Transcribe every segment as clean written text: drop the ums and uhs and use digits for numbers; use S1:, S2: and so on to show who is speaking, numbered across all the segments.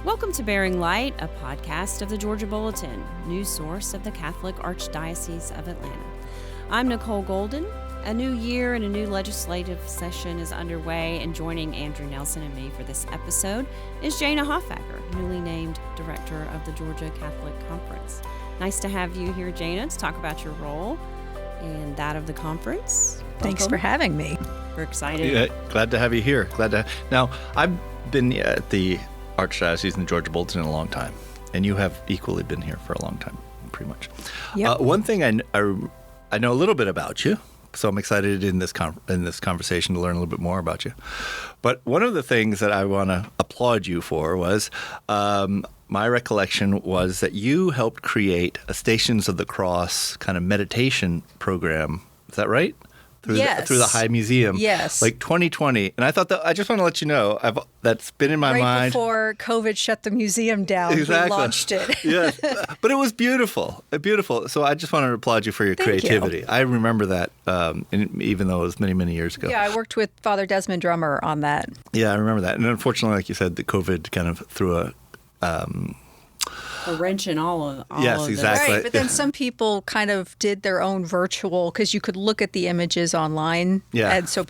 S1: Welcome to Bearing Light, a podcast of the Georgia Bulletin, news source of the Catholic Archdiocese of Atlanta. I'm Nicole Golden. A new year and a new legislative session is underway, and joining Andrew Nelson and me for this episode is Jayna Hoffacker, newly named Director of the Georgia Catholic Conference. Nice to have you here, Jayna, to talk about your role and that of the conference.
S2: Thanks for having me.
S1: We're excited.
S3: Yeah, glad to have you here. Now, I've been at the Archdiocese and the Georgia Bulletin in a long time, and you have equally been here for a long time, pretty much.
S2: Yep.
S3: One thing I know a little bit about you, so I'm excited in this conversation to learn a little bit more about you. But one of the things that I want to applaud you for was my recollection was that you helped create a Stations of the Cross kind of meditation program. Is that right?
S2: Yes.
S3: Through the High Museum.
S2: Yes.
S3: Like 2020. And I thought I just want to let you know, that's been in my mind.
S2: Right before COVID shut the museum down,
S3: Exactly.
S2: We launched it.
S3: Yeah. But it was beautiful. Beautiful. So I just want to applaud you for your
S2: Thank
S3: creativity.
S2: you.
S3: I remember that, even though it was many, many years ago.
S2: Yeah, I worked with Father Desmond Drummer on that.
S3: Yeah, I remember that. And unfortunately, like you said, the COVID kind of threw a
S1: wrench in all of
S3: Yes, exactly.
S2: Right, but then some people kind of did their own virtual, because you could look at the images online.
S3: Yeah.
S2: And so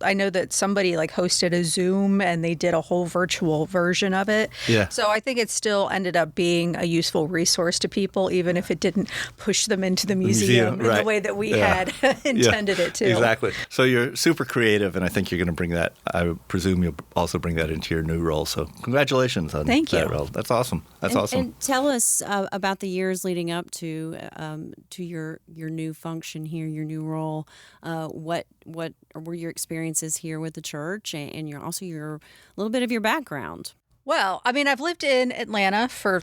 S2: I know that somebody like hosted a Zoom and they did a whole virtual version of it.
S3: Yeah.
S2: So I think it still ended up being a useful resource to people, even if it didn't push them into the museum in
S3: right.
S2: the way that we had intended it to.
S3: Exactly. So you're super creative, and I think you're going to bring that. I presume you'll also bring that into your new role. So congratulations on
S2: Thank
S3: that
S2: you.
S3: role. That's awesome. That's awesome.
S1: And tell us about the years leading up to your new function here, your new role. What were your experiences here with the church, and your a little bit of your background?
S2: Well, I mean, I've lived in Atlanta for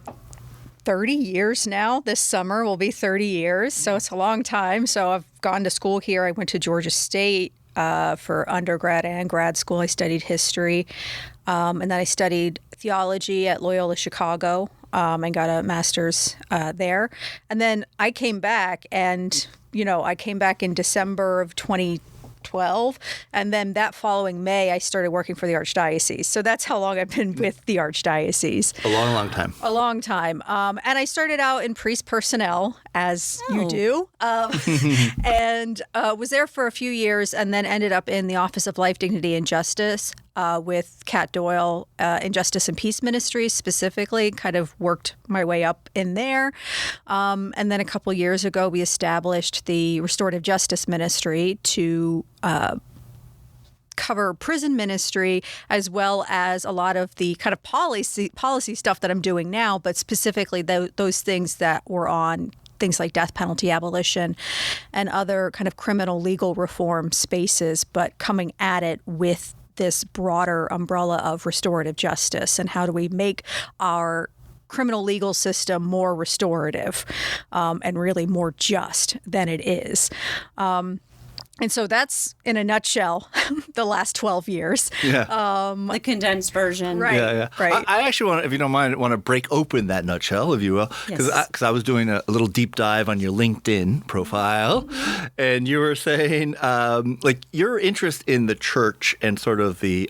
S2: 30 years now. This summer will be 30 years, so it's a long time. So I've gone to school here. I went to Georgia State for undergrad and grad school. I studied history, and then I studied theology at Loyola Chicago and got a master's there. And then I came back, and, I came back in December of 2012. And then that following May, I started working for the Archdiocese. So that's how long I've been with the Archdiocese.
S3: A long, long time.
S2: A long time. And I started out in priest personnel, as you do, and was there for a few years, and then ended up in the Office of Life, Dignity, and Justice with Kat Doyle in Justice and Peace Ministries specifically, kind of worked my way up in there. And then a couple years ago, we established the Restorative Justice Ministry to cover prison ministry, as well as a lot of the kind of policy stuff that I'm doing now, but specifically those things that were on things like death penalty abolition and other kind of criminal legal reform spaces, but coming at it with this broader umbrella of restorative justice, and how do we make our criminal legal system more restorative and really more just than it is. And so that's, in a nutshell, the last 12 years.
S3: Yeah.
S1: The condensed version.
S2: Right.
S3: Yeah.
S2: Right.
S3: I actually want to, if you don't mind, want to break open that nutshell, if you will, because
S1: Yes.
S3: I was doing a little deep dive on your LinkedIn profile, and you were saying like your interest in the church and sort of the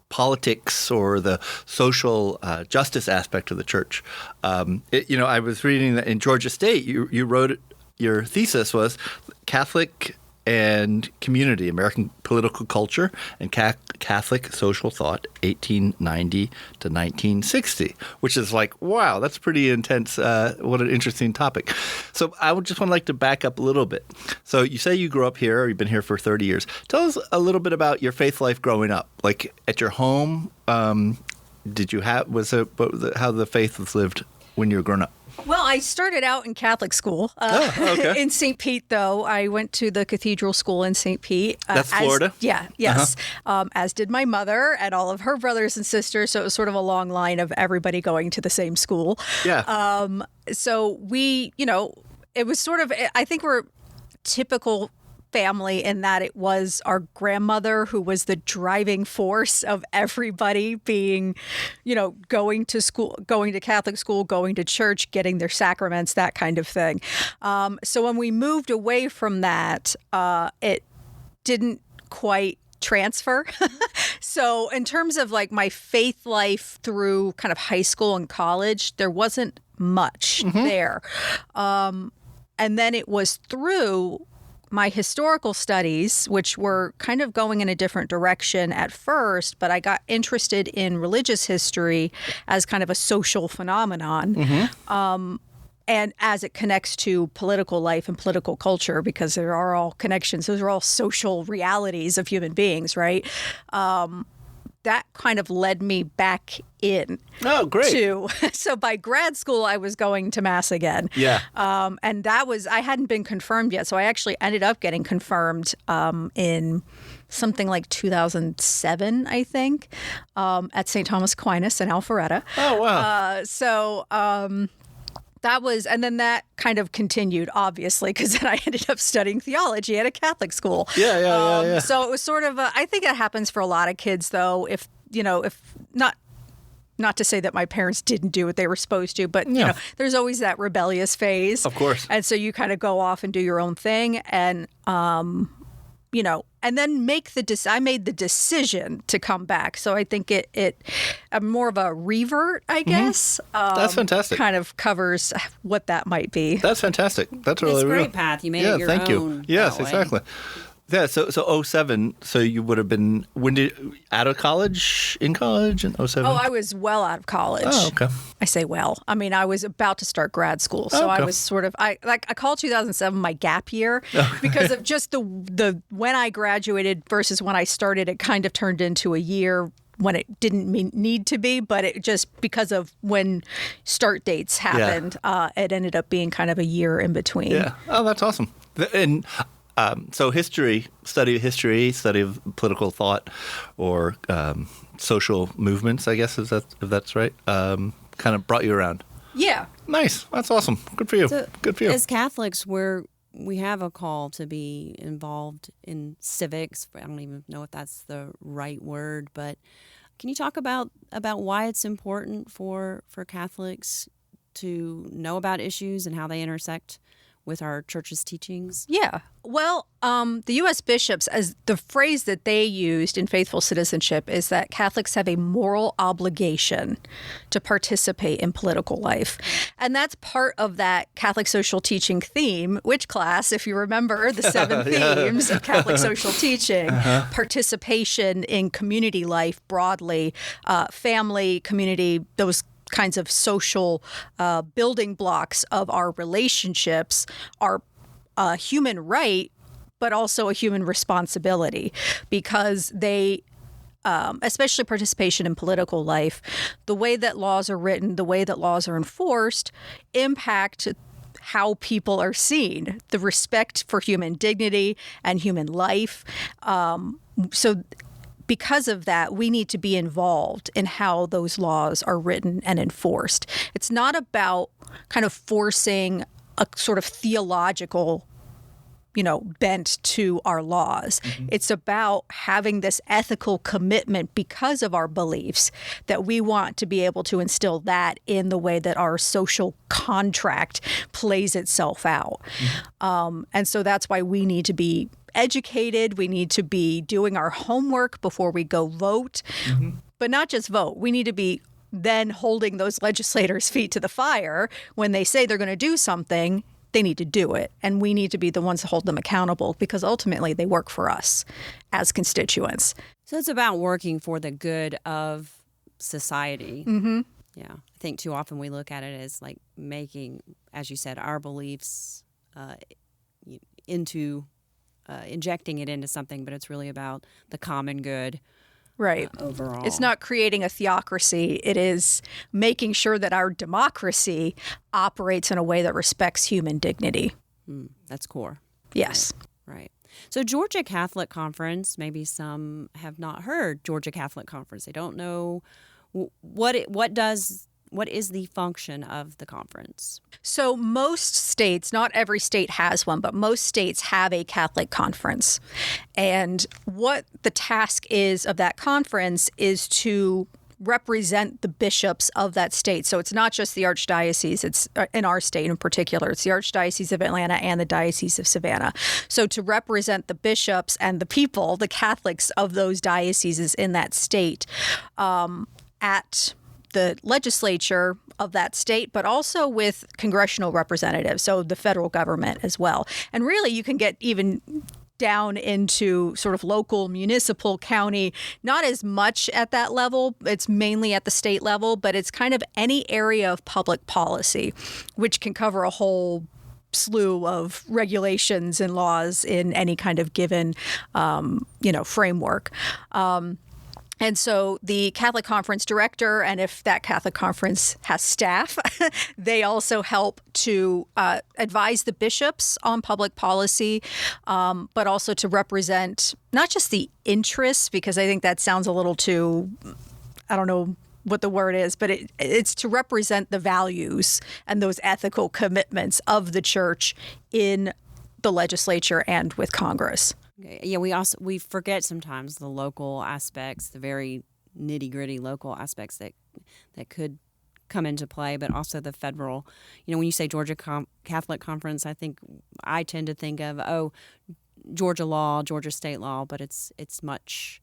S3: politics or the social justice aspect of the church. I was reading that in Georgia State, you wrote your thesis was Catholic and Community, American Political Culture and Catholic Social Thought, 1890 to 1960, which is like, wow, that's pretty intense. What an interesting topic. So I would just like to back up a little bit. So you say you grew up here, or you've been here for 30 years. Tell us a little bit about your faith life growing up. Like at your home, did you have, how the faith was lived when you were growing up?
S2: Well, I started out in Catholic school
S3: okay.
S2: in St. Pete, though. I went to the cathedral school in St. Pete.
S3: That's Florida?
S2: Yes. As did my mother and all of her brothers and sisters. So it was sort of a long line of everybody going to the same school.
S3: Yeah.
S2: So we, it was sort of, I think we're typical family in that it was our grandmother who was the driving force of everybody being, going to school, going to Catholic school, going to church, getting their sacraments, that kind of thing. So when we moved away from that, it didn't quite transfer. So in terms of like my faith life through kind of high school and college, there wasn't much there. And then it was through my historical studies, which were kind of going in a different direction at first, but I got interested in religious history as kind of a social phenomenon. And as it connects to political life and political culture, because there are all connections, those are all social realities of human beings, right? That kind of led me back in.
S3: Oh, great.
S2: So by grad school, I was going to Mass again.
S3: Yeah.
S2: And that was, I hadn't been confirmed yet. So I actually ended up getting confirmed in something like 2007, I think, at St. Thomas Aquinas in Alpharetta.
S3: Oh, wow.
S2: That was, and then that kind of continued, obviously, because then I ended up studying theology at a Catholic school.
S3: Yeah.
S2: So it was sort of, I think it happens for a lot of kids, though, if not to say that my parents didn't do what they were supposed to, but, you know, there's always that rebellious phase.
S3: Of course.
S2: And so you kind of go off and do your own thing. And, you know, and then I made the decision to come back. So I think I'm more of a revert, I guess.
S3: That's fantastic.
S2: Kind of covers what that might be.
S3: That's fantastic. That's really
S1: It's a
S3: real.
S1: great path. You made it your
S3: thank
S1: own.
S3: you. Yes,
S1: that way.
S3: exactly. Yeah, so 07, so you would have been, out of college, in college in 07?
S2: Oh, I was well out of college.
S3: Oh, okay.
S2: I say well. I mean, I was about to start grad school. So I
S3: Okay.
S2: was sort of, I call 2007 my gap year because of just the when I graduated versus when I started, it kind of turned into a year when it didn't need to be, but it just because of when start dates happened, it ended up being kind of a year in between.
S3: Yeah. Oh, that's awesome. And so study of political thought or social movements, I guess, if that's right, kind of brought you around.
S2: Yeah.
S3: Nice. That's awesome. Good for you.
S1: So,
S3: Good for you.
S1: As Catholics, we have a call to be involved in civics. I don't even know if that's the right word, but can you talk about why it's important for Catholics to know about issues and how they intersect with our church's teachings?
S2: Yeah. Well, the U.S. bishops, as the phrase that they used in Faithful Citizenship is that Catholics have a moral obligation to participate in political life. And that's part of that Catholic social teaching theme, which class, if you remember, the 7 themes of Catholic social teaching, participation in community life broadly, family, community, those kinds of social building blocks of our relationships are a human right, but also a human responsibility because they, especially participation in political life, the way that laws are written, the way that laws are enforced, impact how people are seen, the respect for human dignity and human life. So because of that, we need to be involved in how those laws are written and enforced. It's not about kind of forcing a sort of theological, bent to our laws. Mm-hmm. It's about having this ethical commitment because of our beliefs that we want to be able to instill that in the way that our social contract plays itself out. Mm-hmm. And so that's why we need to be educated. We need to be doing our homework before we go vote, but not just vote. We need to be then holding those legislators' feet to the fire. When they say they're going to do something, they need to do it. And we need to be the ones to hold them accountable because ultimately they work for us as constituents.
S1: So it's about working for the good of society.
S2: Mm-hmm.
S1: Yeah. I think too often we look at it as like making, as you said, our beliefs injecting it into something, but it's really about the common good.
S2: Right.
S1: Overall.
S2: It's not creating a theocracy. It is making sure that our democracy operates in a way that respects human dignity.
S1: That's core.
S2: Yes.
S1: Right. So Georgia Catholic Conference, maybe some have not heard Georgia Catholic Conference. They don't know what is the function of the conference.
S2: So most states, not every state has one, but most states have a Catholic conference. And what the task is of that conference is to represent the bishops of that state. So it's not just the archdiocese, it's in our state in particular, it's the Archdiocese of Atlanta and the Diocese of Savannah. So to represent the bishops and the people, the Catholics of those dioceses in that state at the legislature of that state, but also with congressional representatives, so the federal government as well. And really you can get even down into sort of local, municipal, county, not as much at that level. It's mainly at the state level, but it's kind of any area of public policy, which can cover a whole slew of regulations and laws in any kind of given, framework. And so the Catholic Conference director, and if that Catholic Conference has staff, they also help to advise the bishops on public policy, but also to represent not just the interests, because I think that sounds a little too, I don't know what the word is, but it's to represent the values and those ethical commitments of the church in the legislature and with Congress.
S1: Yeah, we forget sometimes the local aspects, the very nitty-gritty local aspects that could come into play, but also the federal. When you say Georgia Catholic Conference, I tend to think of Georgia law, Georgia state law, but it's much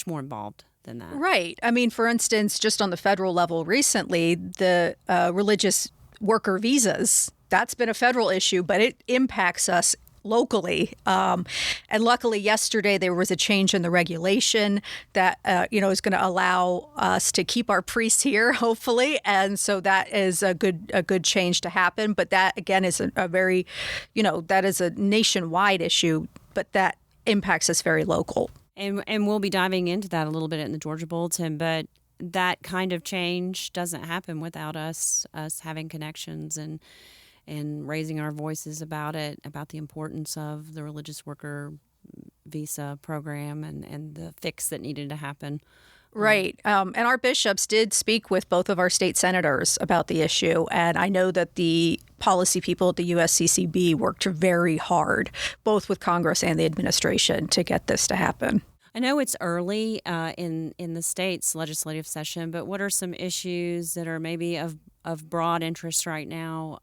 S1: more involved than that.
S2: Right. I mean, for instance, just on the federal level recently, the religious worker visas, that's been a federal issue, but it impacts us locally. And luckily yesterday there was a change in the regulation that, is going to allow us to keep our priests here, hopefully. And so that is a good change to happen. But that, again, is a very, that is a nationwide issue, but that impacts us very local.
S1: And we'll be diving into that a little bit in the Georgia Bulletin, but that kind of change doesn't happen without us having connections and raising our voices about it, about the importance of the religious worker visa program and the fix that needed to happen.
S2: Right. And our bishops did speak with both of our state senators about the issue. And I know that the policy people at the USCCB worked very hard, both with Congress and the administration, to get this to happen.
S1: I know it's early in the state's legislative session, but what are some issues that are maybe of broad interest right now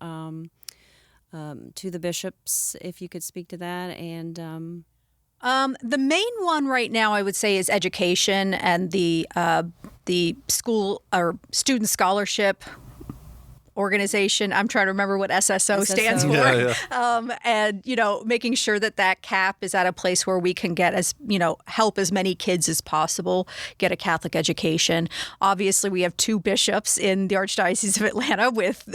S1: to the bishops, if you could speak to that? And
S2: the main one right now, I would say, is education and the school or student scholarship organization. I'm trying to remember what SSO stands for.
S3: Yeah.
S2: And, making sure that cap is at a place where we can get help as many kids as possible get a Catholic education. Obviously, we have two bishops in the Archdiocese of Atlanta with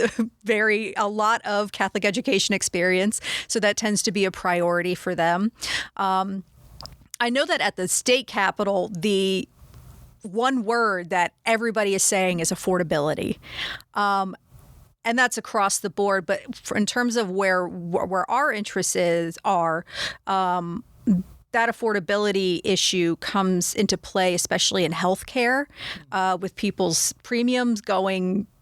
S2: a lot of Catholic education experience. So that tends to be a priority for them. I know that at the state capitol, the one word that everybody is saying is affordability. And that's across the board. But in terms of where our interests are, that affordability issue comes into play, especially in healthcare, with people's premiums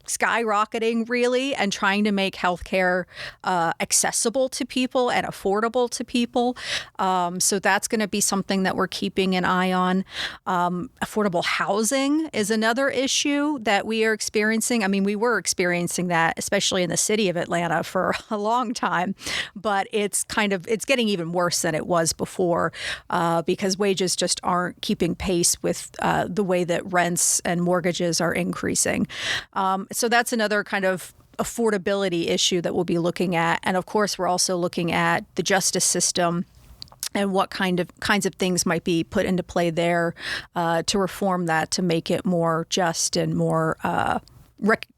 S2: skyrocketing, really, and trying to make healthcare accessible to people and affordable to people. So that's going to be something that we're keeping an eye on. Affordable housing is another issue that we are experiencing. I mean, we were experiencing that, especially in the city of Atlanta, for a long time, but it's getting even worse than it was before because wages just aren't keeping pace with the way that rents and mortgages are increasing. So that's another kind of affordability issue that we'll be looking at. And of course, we're also looking at the justice system and what kinds of things might be put into play there to reform that, to make it more just and more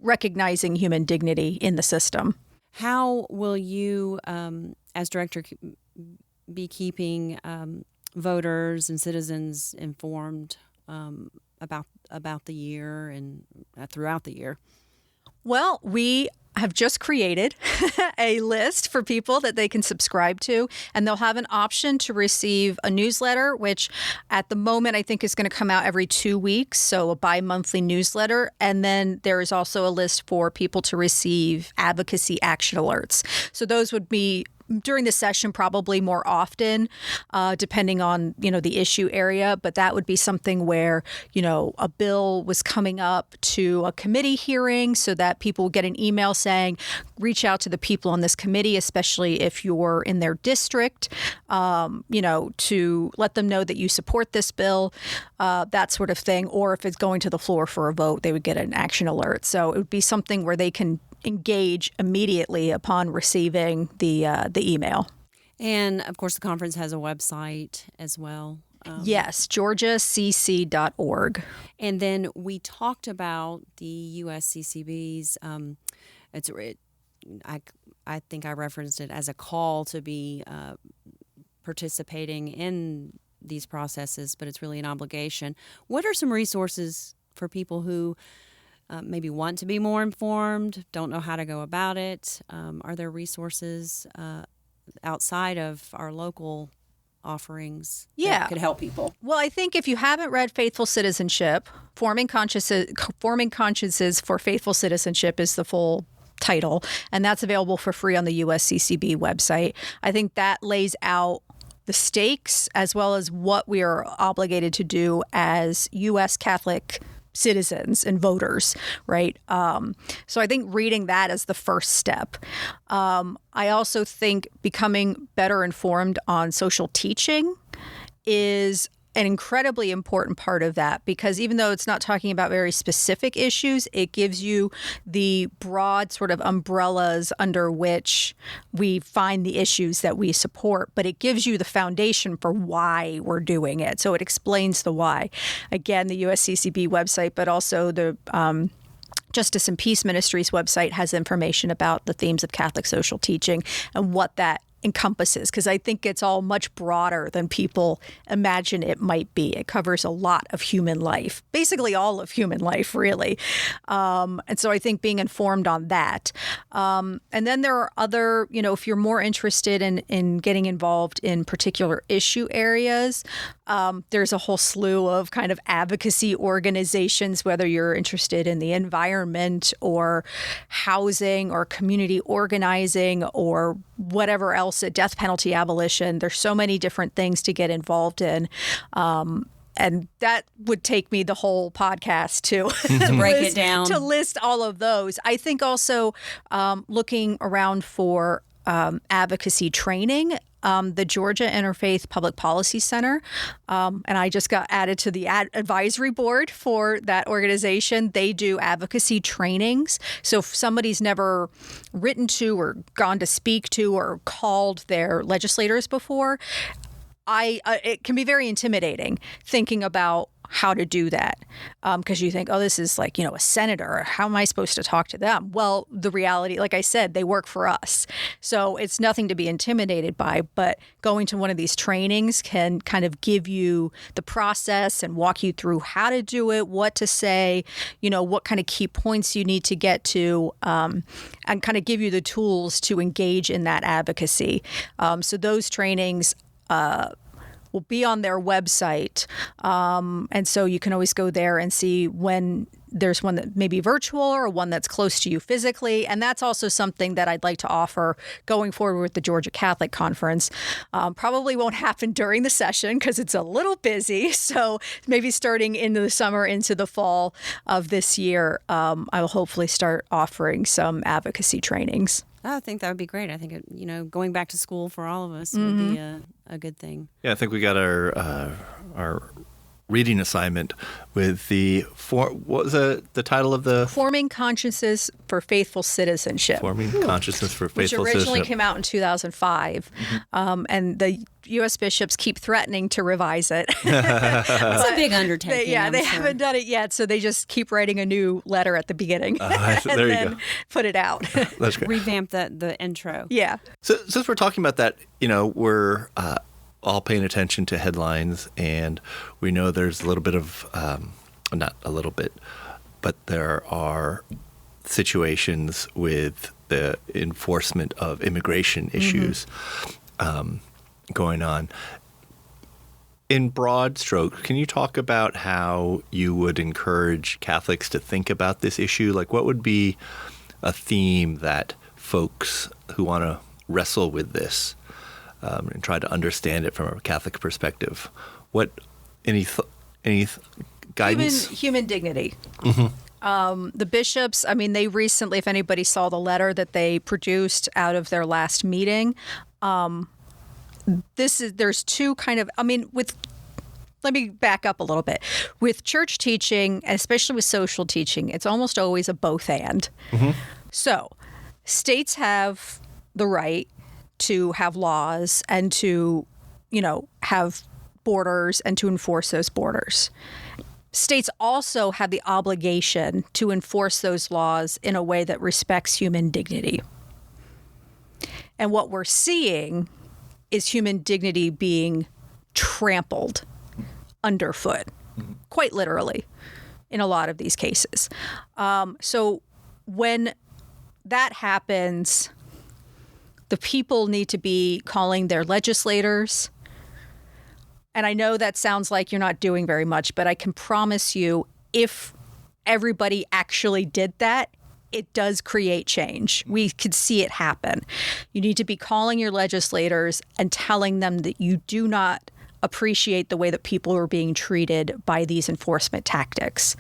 S2: recognizing human dignity in the system.
S1: How will you, as director, be keeping voters and citizens informed about the year and throughout the year?
S2: Well, we have just created a list for people that they can subscribe to, and they'll have an option to receive a newsletter, which at the moment I think is going to come out every 2 weeks, so a bi-monthly newsletter. And then there is also a list for people to receive advocacy action alerts. So those would be during the session, probably more often, depending on, the issue area. But that would be something where, a bill was coming up to a committee hearing so that people would get an email saying, reach out to the people on this committee, especially if you're in their district, to let them know that you support this bill, that sort of thing. Or if it's going to the floor for a vote, they would get an action alert. So it would be something where they can engage immediately upon receiving the email.
S1: And of course, the conference has a website as well.
S2: Yes, georgiacc.org.
S1: And then we talked about the USCCB's. I think I referenced it as a call to be participating in these processes, but it's really an obligation. What are some resources for people who maybe want to be more informed, don't know how to go about it? Are there resources outside of our local offerings that could help people?
S2: Well, I think if you haven't read Faithful Citizenship, Forming Consciences for Faithful Citizenship is the full title, and that's available for free on the USCCB website. I think that lays out the stakes as well as what we are obligated to do as U.S. Catholic citizens and voters, right? So I think reading that is the first step. I also think becoming better informed on social teaching is an incredibly important part of that, because even though it's not talking about very specific issues, it gives you the broad sort of umbrellas under which we find the issues that we support, but it gives you the foundation for why we're doing it. So it explains the why. Again, the USCCB website, but also the Justice and Peace Ministries website has information about the themes of Catholic social teaching and what that encompasses, because I think it's all much broader than people imagine it might be. It covers a lot of human life, basically all of human life, really. And so I think being informed on that. And then there are other, if you're more interested in getting involved in particular issue areas, there's a whole slew of kind of advocacy organizations, whether you're interested in the environment or housing or community organizing or whatever else, a death penalty abolition. There's so many different things to get involved in. And that would take me the whole podcast to
S1: break it down,
S2: to list all of those. I think also looking around for advocacy training. The Georgia Interfaith Public Policy Center, and I just got added to the advisory board for that organization. They do advocacy trainings. So if somebody's never written to or gone to speak to or called their legislators before, it can be very intimidating thinking about how to do that, because you think, oh, this is like, a senator. How am I supposed to talk to them? Well, the reality, like I said, they work for us. So it's nothing to be intimidated by, but going to one of these trainings can kind of give you the process and walk you through how to do it, what to say, what kind of key points you need to get to, and kind of give you the tools to engage in that advocacy. So those trainings will be on their website. And so you can always go there and see when there's one that may be virtual or one that's close to you physically. And that's also something that I'd like to offer going forward with the Georgia Catholic Conference. Probably won't happen during the session because it's a little busy. So maybe starting into the summer, into the fall of this year, I will hopefully start offering some advocacy trainings.
S1: I think that would be great. I think, going back to school for all of us would be a good thing.
S3: Yeah, I think we got our reading assignment with what was the title of the?
S2: Forming Consciences for Faithful Citizenship.
S3: Forming Consciousness for Faithful Citizenship.
S2: Which originally came out in 2005. And the U.S. bishops keep threatening to revise it.
S1: It's a big undertaking.
S2: They haven't done it yet, so they just keep writing a new letter at the beginning and then put it out.
S3: That's great.
S1: Revamp the intro.
S2: Yeah.
S3: So since we're talking about that, we're all paying attention to headlines, and we know there's a little bit of, not a little bit, but there are situations with the enforcement of immigration issues going on. In broad strokes, can you talk about how you would encourage Catholics to think about this issue? Like, what would be a theme that folks who want to wrestle with this and try to understand it from a Catholic perspective? What any guidance?
S2: Human dignity. The bishops, I mean, they recently, if anybody saw the letter that they produced out of their last meeting, there's two kind of, let me back up a little bit. With church teaching, especially with social teaching, it's almost always a both and. So states have the right to have laws and to, have borders and to enforce those borders. States also have the obligation to enforce those laws in a way that respects human dignity. And what we're seeing is human dignity being trampled underfoot, quite literally, in a lot of these cases. So when that happens, the people need to be calling their legislators. And I know that sounds like you're not doing very much, but I can promise you, if everybody actually did that, it does create change. We could see it happen. You need to be calling your legislators and telling them that you do not appreciate the way that people are being treated by these enforcement tactics.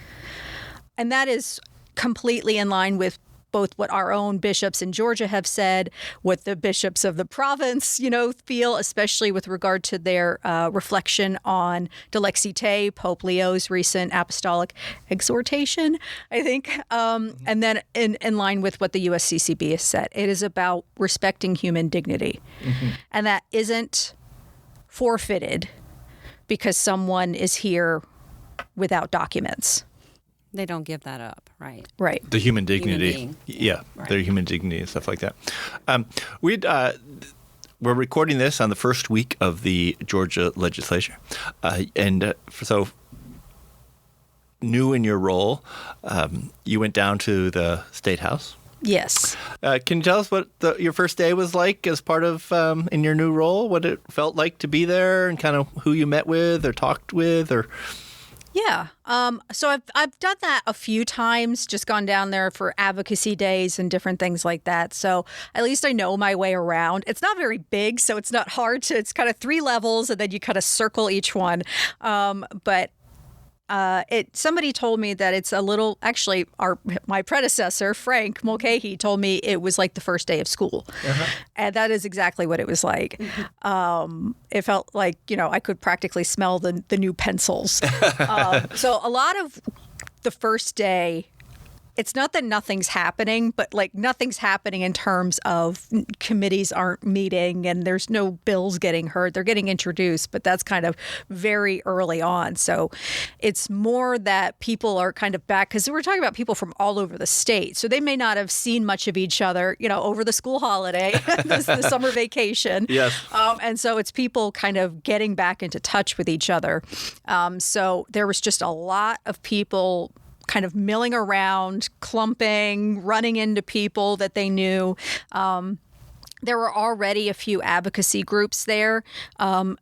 S2: And that is completely in line with both what our own bishops in Georgia have said, what the bishops of the province, feel, especially with regard to their reflection on Dilexite, Pope Leo's recent apostolic exhortation, I think. And then in line with what the USCCB has said, it is about respecting human dignity. And that isn't forfeited because someone is here without documents.
S1: They don't give that up, right?
S2: Right.
S3: The human dignity.
S1: Human being.
S3: Yeah, right. Their human dignity and stuff like that. We're recording this on the first week of the Georgia legislature. So new in your role, you went down to the State House.
S2: Yes.
S3: Can you tell us what your first day was like as part of in your new role? What it felt like to be there, and kind of who you met with or talked with, or?
S2: Yeah. So I've done that a few times, just gone down there for advocacy days and different things like that. So at least I know my way around. It's not very big, so it's not hard to, it's kind of 3 levels and then you kind of circle each one. But somebody told me that it's a little, actually my predecessor, Frank Mulcahy, told me it was like the first day of school. And that is exactly what it was like. It felt like, I could practically smell the new pencils. So a lot of the first day, it's not that nothing's happening, but like nothing's happening in terms of committees aren't meeting and there's no bills getting heard. They're getting introduced, but that's kind of very early on. So it's more that people are kind of back, because we're talking about people from all over the state. So they may not have seen much of each other, over the school holiday, the summer vacation.
S3: Yes.
S2: And so it's people kind of getting back into touch with each other. So there was just a lot of people kind of milling around, clumping, running into people that they knew. There were already a few advocacy groups there.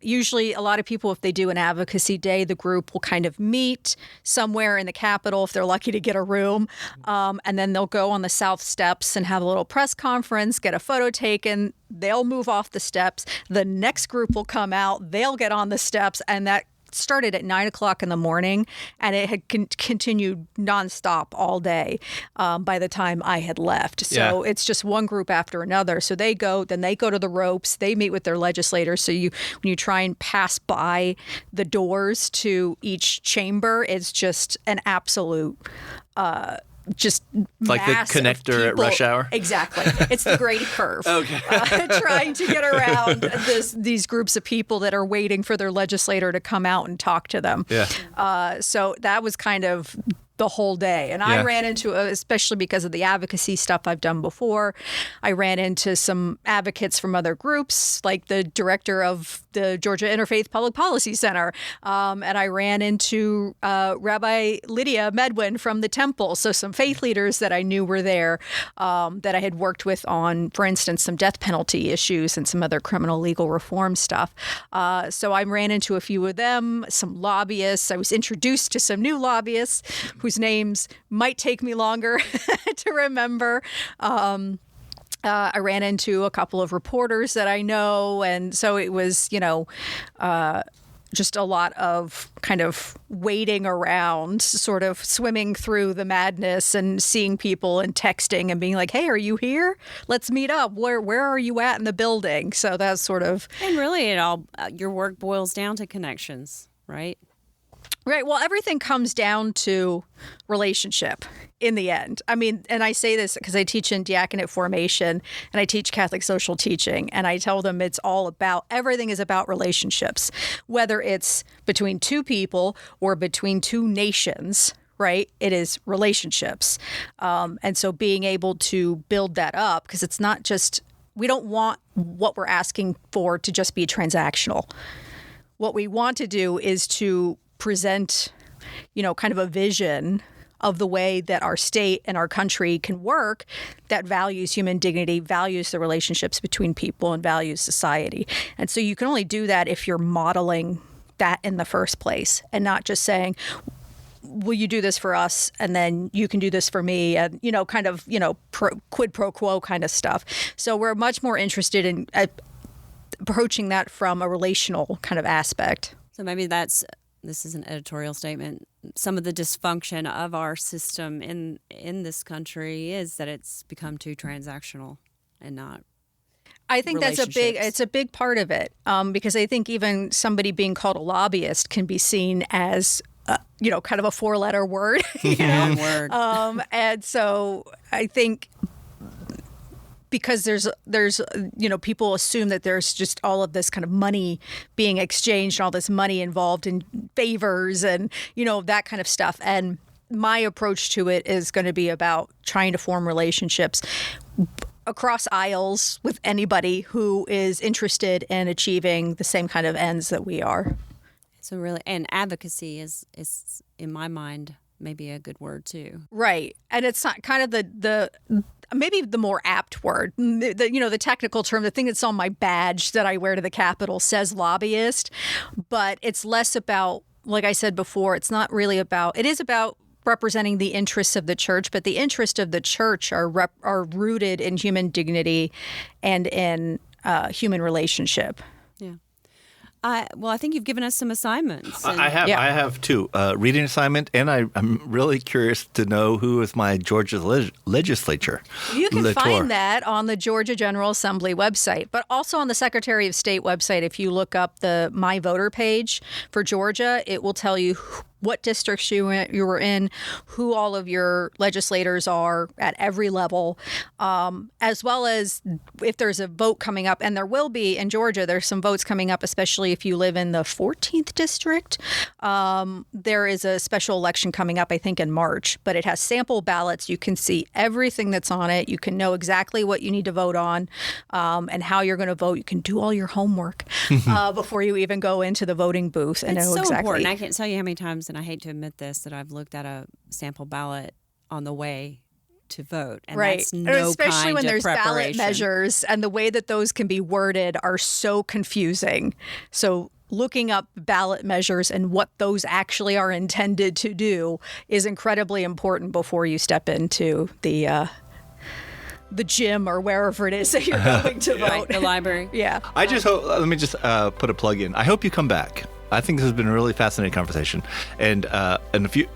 S2: Usually a lot of people, if they do an advocacy day, the group will kind of meet somewhere in the Capitol if they're lucky to get a room. And then they'll go on the South Steps and have a little press conference, get a photo taken. They'll move off the steps. The next group will come out. They'll get on the steps, and that started at 9:00 in the morning, and it had continued nonstop all day by the time I had left. So It's just one group after another. So they go to the ropes, they meet with their legislators. So when you try and pass by the doors to each chamber, it's just an absolute just
S3: like the connector at rush hour.
S2: Exactly. It's the Grady curve.
S3: Okay.
S2: Trying to get around these groups of people that are waiting for their legislator to come out and talk to them.
S3: Yeah.
S2: So that was kind of the whole day. And I ran into, especially because of the advocacy stuff I've done before, I ran into some advocates from other groups, like the director of the Georgia Interfaith Public Policy Center. And I ran into Rabbi Lydia Medwin from the Temple. So some faith leaders that I knew were there that I had worked with on, for instance, some death penalty issues and some other criminal legal reform stuff. So I ran into a few of them, some lobbyists. I was introduced to some new lobbyists whose names might take me longer to remember. I ran into a couple of reporters that I know. And so it was, just a lot of kind of waiting around, sort of swimming through the madness and seeing people and texting and being like, hey, are you here? Let's meet up. Where are you at in the building? So that's sort of...
S1: And really it all, your work boils down to connections, right?
S2: Right. Well, everything comes down to relationship in the end. I mean, and I say this because I teach in diaconate formation and I teach Catholic social teaching, and I tell them everything is about relationships, whether it's between two people or between two nations, right? It is relationships. And so being able to build that up, because it's not just, we don't want what we're asking for to just be transactional. What we want to do is to present, kind of a vision of the way that our state and our country can work that values human dignity, values the relationships between people, and values society. And so you can only do that if you're modeling that in the first place and not just saying, will you do this for us and then you can do this for me, and quid pro quo kind of stuff. So we're much more interested in approaching that from a relational kind of aspect.
S1: So maybe this is an editorial statement. Some of the dysfunction of our system in this country is that it's become too transactional and not.
S2: I think it's a big part of it, because I think even somebody being called a lobbyist can be seen as kind of a 4-letter word.
S1: Word.
S2: And so I think, because there's people assume that there's just all of this kind of money being exchanged, all this money involved in favors and that kind of stuff. And my approach to it is going to be about trying to form relationships across aisles with anybody who is interested in achieving the same kind of ends that we are.
S1: So really, and advocacy is in my mind maybe a good word too.
S2: Right. And it's not kind of the maybe the more apt word, the technical term, the thing that's on my badge that I wear to the Capitol says lobbyist, but it's less about, like I said before, it's not really about, it is about representing the interests of the church, but the interests of the church are rooted in human dignity and in human relationship.
S1: Yeah. I think you've given us some assignments.
S3: I have two. Reading assignment, and I'm really curious to know who is my Georgia legislature.
S2: You can find that on the Georgia General Assembly website, but also on the Secretary of State website. If you look up the My Voter page for Georgia, it will tell you what districts you were in, who all of your legislators are at every level, as well as if there's a vote coming up. And there will be in Georgia, there's some votes coming up, especially if you live in the 14th district. There is a special election coming up, I think, in March, but it has sample ballots. You can see everything that's on it. You can know exactly what you need to vote on and how you're going to vote. You can do all your homework before you even go into the voting booth and know
S1: so
S2: exactly.
S1: Important. I can't tell you how many times, and I hate to admit this, that I've looked at a sample ballot on the way to vote, and
S2: right.
S1: That's no
S2: especially
S1: kind
S2: when
S1: of
S2: there's
S1: preparation.
S2: Ballot measures, and the way that those can be worded are so confusing. So looking up ballot measures and what those actually are intended to do is incredibly important before you step into the gym or wherever it is that you're going to vote.
S1: Right, the library.
S2: Yeah.
S3: I just hope, let me just put a plug in. I hope you come back. I think this has been a really fascinating conversation. And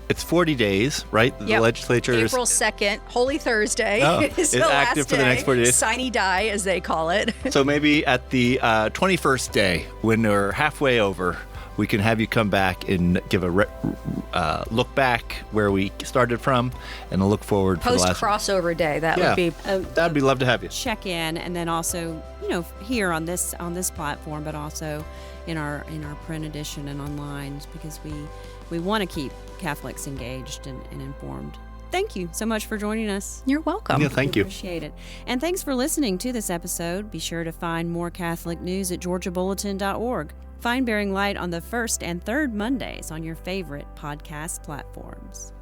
S3: it's 40 days, right?
S2: Yep.
S3: The legislature is
S2: April 2nd, Holy Thursday is the
S3: active
S2: last
S3: for the next 40 days.
S2: Sine die, as they call it.
S3: So maybe at the 21st day, when we're halfway over, we can have you come back and give a look back where we started from and a look forward for the last
S2: crossover day. That would be
S3: that'd be love to have you.
S1: Check in, and then also here on this platform, but also in our print edition and online, because we want to keep Catholics engaged and informed. Thank you so much for joining us.
S2: You're welcome.
S3: Yeah, thank you.
S1: Appreciate it. And thanks for listening to this episode. Be sure to find more Catholic news at georgiabulletin.org. Find Bearing Light on the first and third Mondays on your favorite podcast platforms.